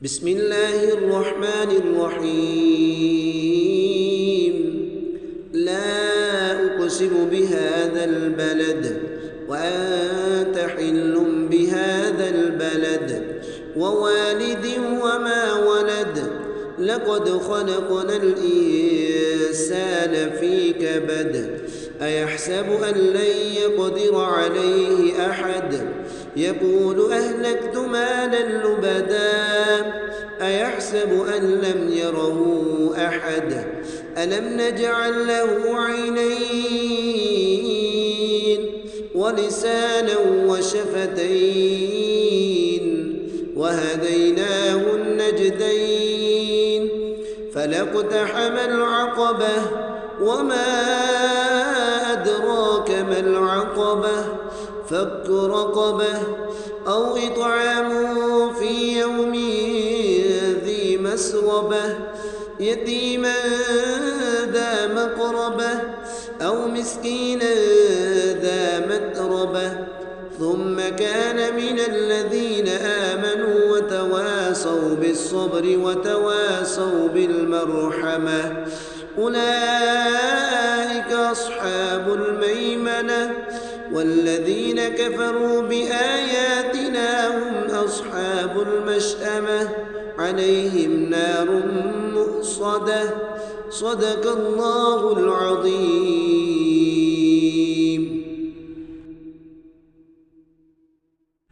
بسم الله الرحمن الرحيم. لا أقسم بهذا البلد وأنت حل بهذا البلد ووالد وما ولد لقد خلقنا الإنسان في كبد أيحسب أن لن يقدر عليه أحد يقول أهلكت مالا لبدا أيحسب أن لم يره أحد ألم نجعل له عينين ولسانا وشفتين وهديناه النجدين فلاقتحم العقبة وما أدراك ما العقبة فك رقبة أو إطعام في يوم ذي مسغبة يتيما ذا مقربة أو مسكينا ذا متربة ثم كان من الذين آمنوا وتواصوا بالصبر وتواصوا بالمرحمة أولئك أصحاب الميمنة والذين كفروا بآياتنا هم أصحاب المشأمة عليهم نار مؤصدة صدق الله العظيم.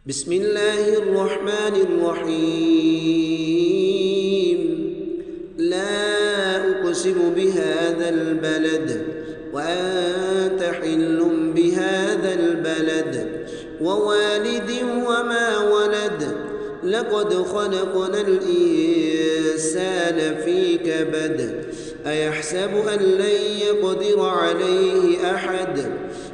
بسم الله الرحمن الرحيم. لا أقسم بهذا البلد وأنت حل بهذا البلد ووالد وما ولد لقد خلقنا الإنسان في كبد أيحسب أن لن يقدر عليه أحد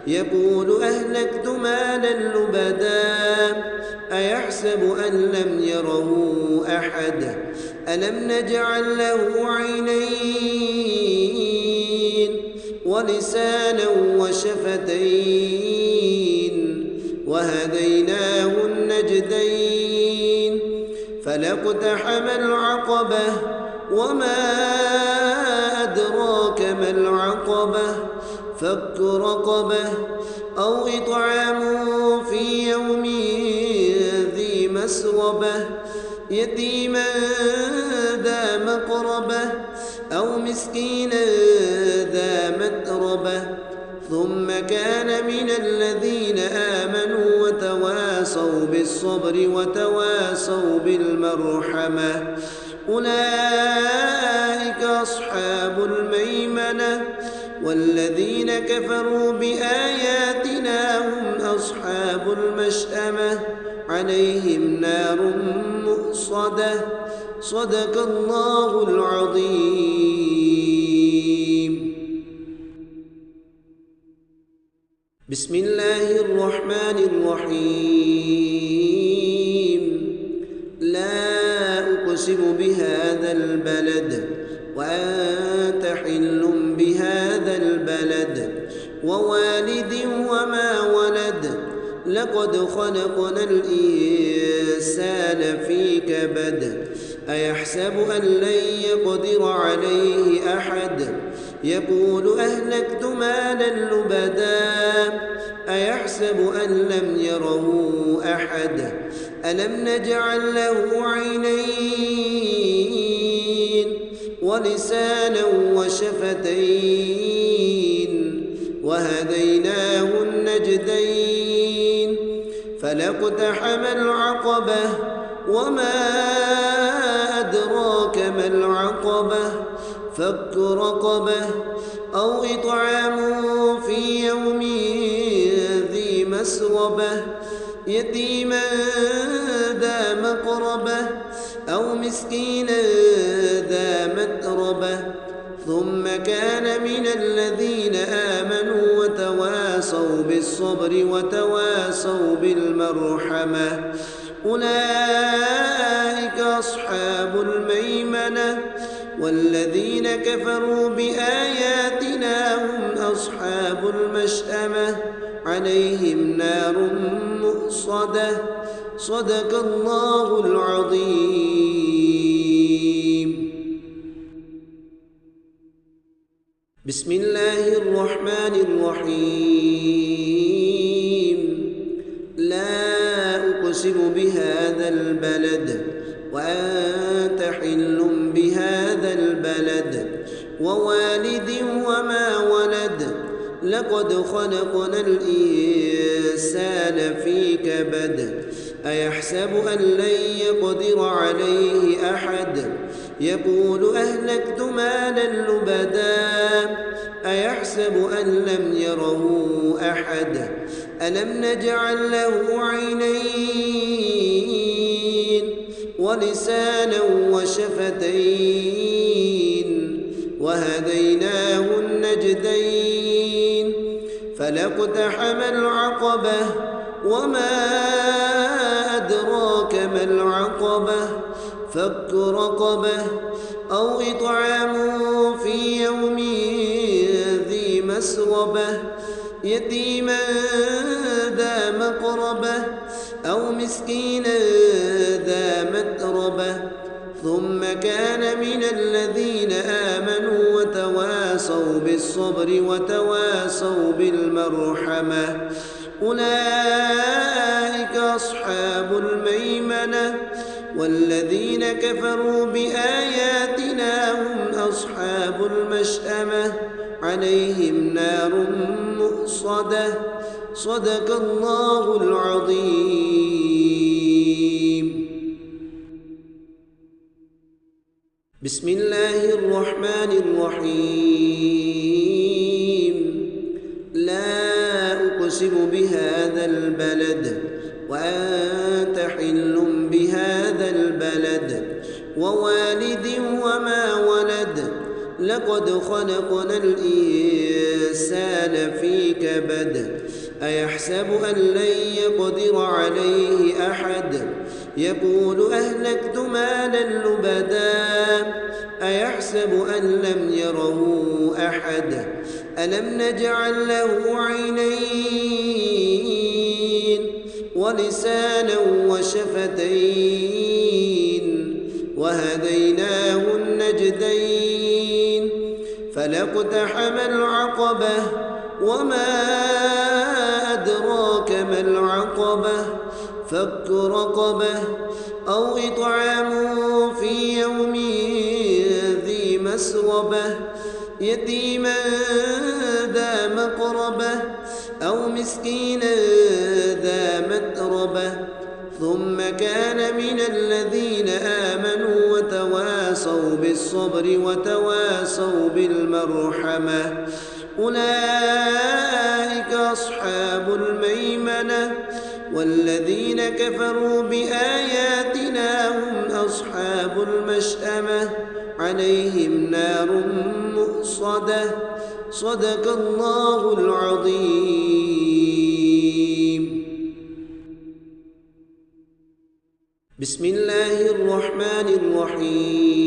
يقول أهلكت مالا لبدا أيحسب أن لم يره أحد ألم نجعل له عينين ولسانا وشفتين وهديناه النجدين فلاقتحم العقبة وما أدراك ما العقبة فك رقبة أو إطعام في يوم ذي مسغبة يتيما ذا مقربة أو مسكينا ذا متربة ثم كان من الذين آمنوا وتواصوا بالصبر وتواصوا بالمرحمة أولئك أصحاب الميمنة والذين كفروا بآياتنا هم أصحاب المشأمة عليهم نار مؤصدة صدق الله العظيم. بسم الله الرحمن الرحيم. لا أقسم بهذا البلد وأنت حل بهذا البلد ووالد وما ولد لقد خلقنا الإنسان في كبد أيحسب أن لن يقدر عليه أحد يقول أهلكت مالا لبدا أيحسب أن لم يره أحد ألم نجعل له عينين ولسانا وشفتين وهديناه النجدين فلاقتحم العقبة وما أدراك ما العقبة فك رقبة أو إطعام في يوم ذي مسغبة يتيما ذا مقربة أو مسكينا ذا متربة ثم كان من الذين آمنوا وتواصوا بالصبر وتواصوا بالمرحمة أولئك أصحاب الميمنة والذين كفروا بآياتنا هم أصحاب المشأمة عليهم نار مؤصدة صدق الله العظيم. بسم الله الرحمن الرحيم لا أقسم بهذا البلد وأنت حل بهذا البلد ووالد وما ولد لقد خلقنا الإنسان في كبد أيحسب أن لن يقدر عليه أحد يقول أهلكت مالا لبدا أيحسب أن لم يره أحد ألم نجعل له عينين ولسانا وشفتين وهديناه النجدين فلاقتحم العقبة وما أدراك ما العقبة فك رقبة أو إطعام في يوم ذي مسغبة يتيما ذا مقربة أو مسكينا ذا متربة ثم كان من الذين آمنوا وتواصوا بالصبر وتواصوا بالمرحمة أولئك أصحاب الميمنة والذين كفروا بآياتنا هم أصحاب المشأمة عليهم نار مؤصدة صدق الله العظيم. بسم الله الرحمن الرحيم لا أقسم بهذا البلد وأنت حل بهذا البلد ووالد وما ولد لقد خلقنا الإنسان في كبد أيحسب أن لن يقدر عليه أحد يقول أهلكت مالا لبدا أيحسب أن لم يره أحد ألم نجعل له عينين ولسانا وشفتين وهديناه النجدين فلاقتحم العقبة وما أدراك ما العقبة فك رقبة أو إطعام في يوم ذي مسغبة يتيما ذا مقربة أو مسكينا ذا متربة ثم كان من الذين آمنوا وتواصوا بالصبر وتواصوا بالمرحمة أولئك أصحاب الميمنة والذين كفروا بآياتنا هم أصحاب المشأمة عليهم نار مؤصدة صدق الله العظيم. بسم الله الرحمن الرحيم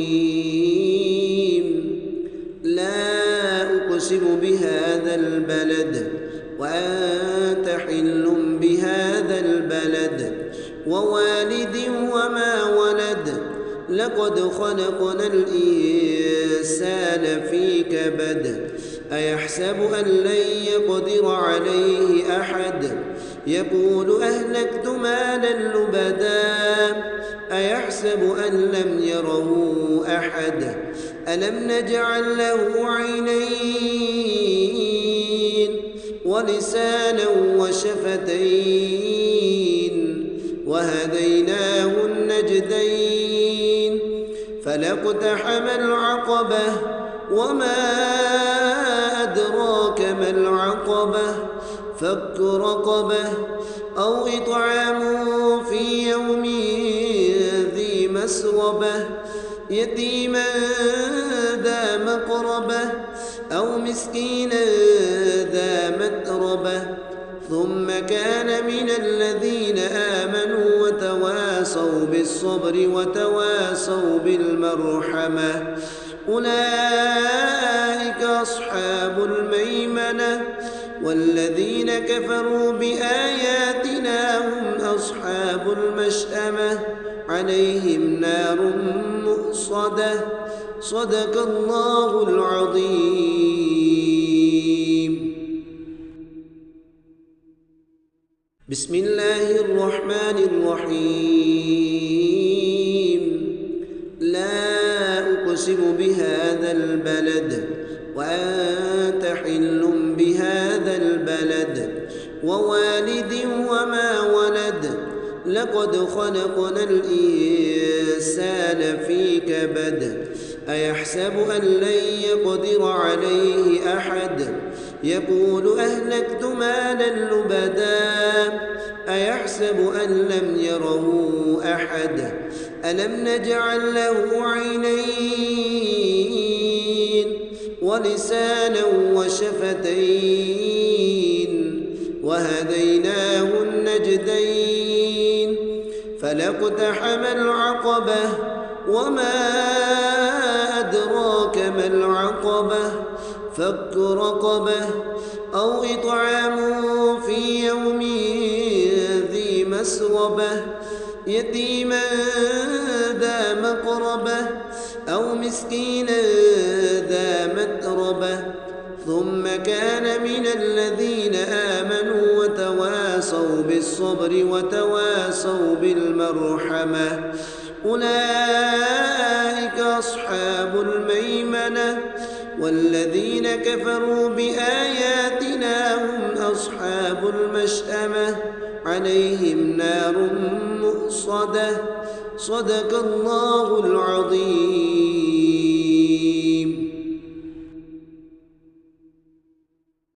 لا أقسم بهذا البلد وأنت حل بهذا البلد ووالد وما ولد لقد خلقنا الإنسان في كبد أيحسب أن لن يقدر عليه أحد يقول أهلكت مالا لبدا أيحسب أن لم يره أحد ألم نجعل له عينين ولسانا وشفتين وهديناه النجدين فلاقتحم العقبة وما أدراك ما العقبة فك رقبة أو إطعام في يوم ذي مسغبة يتيما ذا مقربة أو مسكينا ذا متربة ثم كان من الذين آمنوا وتواصوا بالصبر وتواصوا بالمرحمة أولئك أصحاب الميمنة والذين كفروا بآياتنا هم أصحاب المشأمة عليهم نار مؤصدة صدق الله العظيم. بسم الله الرحمن الرحيم لا أقسم بهذا البلد وأنت حل بهذا البلد ووالد وما ولد لقد خلقنا الإنسان في كبد أيحسب أن لن يقدر عليه أحد يقول أهلكت مالا لبدا أيحسب أن لم يره أحد ألم نجعل له عينين ولسانا وشفتين وهديناه النجدين فلاقتحم العقبة وما أدراك ما العقبة فك رقبة أو إطعام في يوم ذي مسغبة يتيما ذا مقربة أو مسكينا ذا متربة ثم كان من الذين آمنوا وتواصوا بالصبر وتواصوا بالمرحمة أولئك أصحاب الميمنة والذين كفروا بآياتنا هم أصحاب المشأمة عليهم نار مؤصدة صدق الله العظيم.